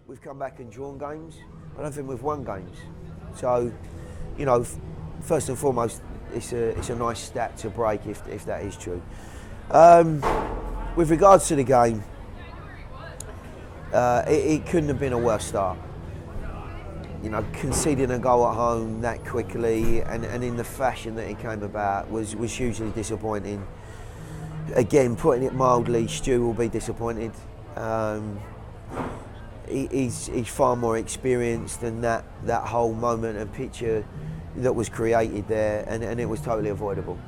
We've come back and drawn games. I don't think we've won games. So, you know, first and foremost, it's a nice stat to break if that is true. With regards to the game, it couldn't have been a worse start. You know, conceding a goal at home that quickly and in the fashion that it came about was hugely disappointing. Again, putting it mildly, Stu will be disappointed. He's far more experienced than that whole moment and picture that was created there, and it was totally avoidable.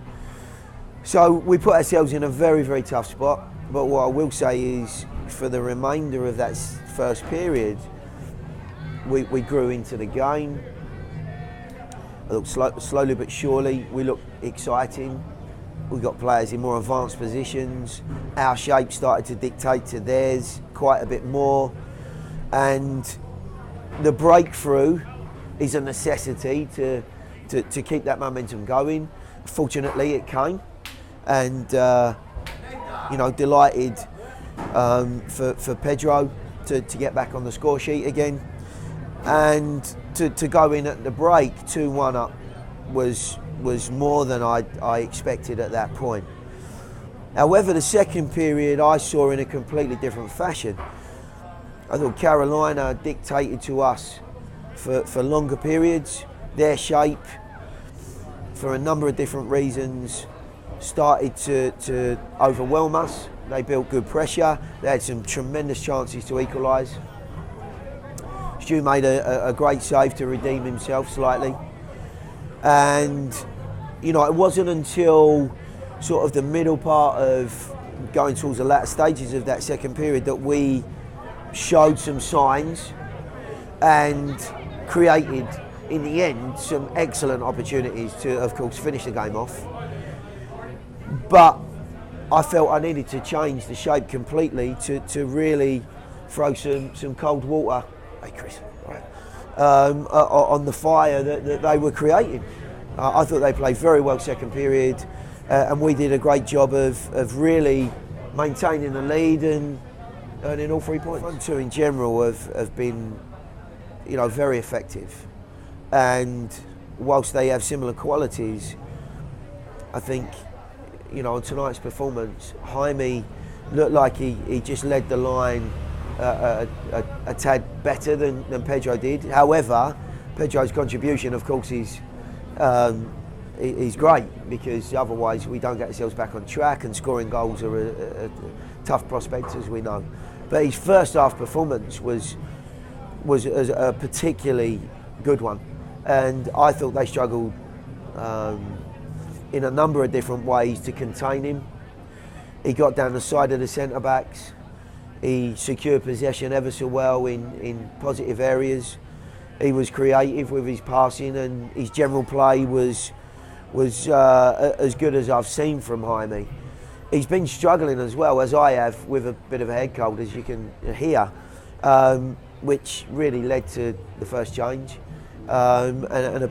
So we put ourselves in a very, very tough spot, but what I will say is for the remainder of that first period, we grew into the game. I looked slowly but surely, we looked exciting. We got players in more advanced positions. Our shape started to dictate to theirs quite a bit more. And the breakthrough is a necessity to keep that momentum going. Fortunately, it came. And, you know, delighted for Pedro to get back on the score sheet again. And to go in at the break 2-1 up was more than I expected at that point. However, the second period I saw in a completely different fashion. I thought Carolina dictated to us for longer periods. Their shape, for a number of different reasons, started to overwhelm us. They built good pressure. They had some tremendous chances to equalise. Stu made a great save to redeem himself slightly. And, you know, it wasn't until sort of the middle part of going towards the latter stages of that second period that we showed some signs and created, in the end, some excellent opportunities to, of course, finish the game off. But I felt I needed to change the shape completely to really throw some cold water, hey Chris, right, on the fire that they were creating. I thought they played very well second period, and we did a great job of really maintaining the lead and earning all 3 points. Front two in general have been, you know, very effective, and whilst they have similar qualities, I think, you know, on tonight's performance, Jaime looked like he just led the line a tad better than Pedro did. However, Pedro's contribution, of course, is great, because otherwise we don't get ourselves back on track, and scoring goals are a tough prospect, as we know. But his first half performance was a particularly good one, and I thought they struggled in a number of different ways to contain him. He got down the side of the centre-backs. He secured possession ever so well in positive areas. He was creative with his passing, and his general play was as good as I've seen from Jaime. He's been struggling as well, as I have, with a bit of a head cold, as you can hear, which really led to the first change, and a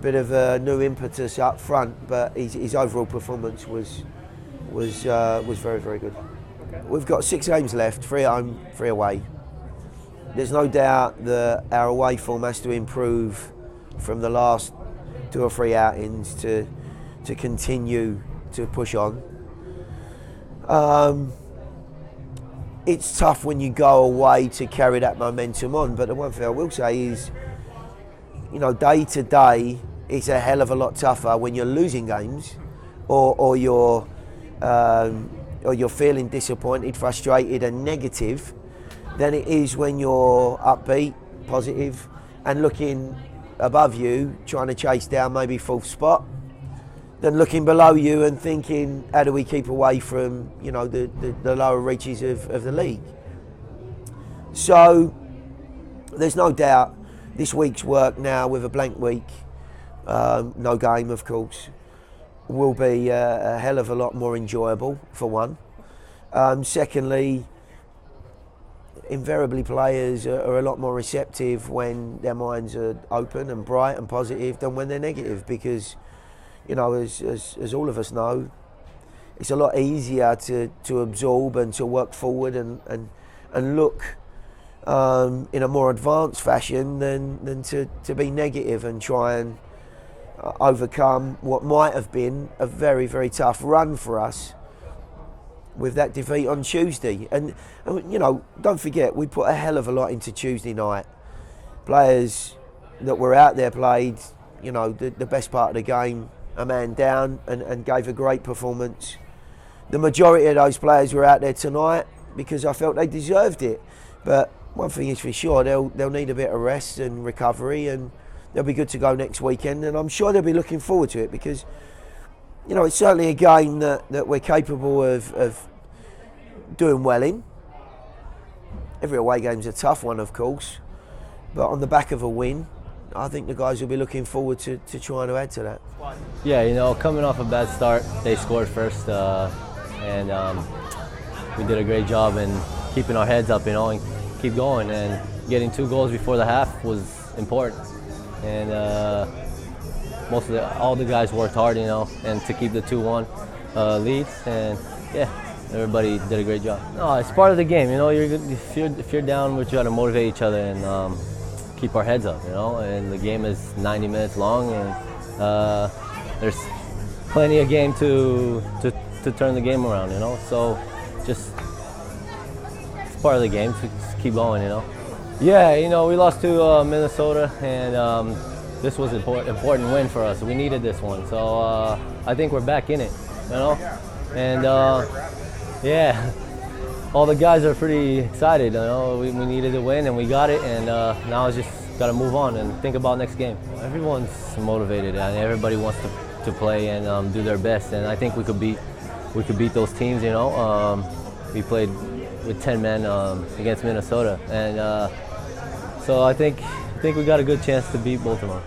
bit of a new impetus up front. But his overall performance was very, very good. Okay. We've got 6 games left, 3 at home, 3 away. There's no doubt that our away form has to improve from the last 2 or 3 outings to continue to push on. It's tough when you go away to carry that momentum on, but the one thing I will say is, you know, day to day, it's a hell of a lot tougher when you're losing games, or you're feeling disappointed, frustrated, and negative, than it is when you're upbeat, positive, and looking above you, trying to chase down maybe 4th spot, than looking below you and thinking, how do we keep away from, you know, the lower reaches of the league? So there's no doubt this week's work now, with a blank week, no game of course, will be a hell of a lot more enjoyable, for one. Secondly, invariably players are a lot more receptive when their minds are open and bright and positive than when they're negative, because, you know, as all of us know, it's a lot easier to absorb and to work forward and look in a more advanced fashion than to be negative and try and overcome what might have been a very, very tough run for us with that defeat on Tuesday. And you know, don't forget, we put a hell of a lot into Tuesday night. Players that were out there played, you know, the best part of the game, a man down, and gave a great performance. The majority of those players were out there tonight because I felt they deserved it. But one thing is for sure, they'll need a bit of rest and recovery, and they'll be good to go next weekend. And I'm sure they'll be looking forward to it because, you know, it's certainly a game that we're capable of doing well in. Every away game's a tough one, of course, but on the back of a win, I think the guys will be looking forward to trying to add to that. Yeah, you know, coming off a bad start, they scored first, and we did a great job in keeping our heads up, you know, and keep going. And getting 2 goals before the half was important. And all the guys worked hard, you know, and to keep the 2-1 leads. And yeah, everybody did a great job. No, it's part of the game, you know. If you're down, we try to motivate each other and keep our heads up, you know. And the game is 90 minutes long, and there's plenty of game to turn the game around, you know. So just it's part of the game. So just keep going, you know. Yeah, you know, we lost to Minnesota, and this was an important win for us. We needed this one, so I think we're back in it, you know. And yeah, all the guys are pretty excited. You know, we needed to win, and we got it, and now it's just got to move on and think about next game. Everyone's motivated, and everybody wants to play and do their best. And I think we could beat those teams. You know, we played with 10 men against Minnesota, and so I think we got a good chance to beat both of them.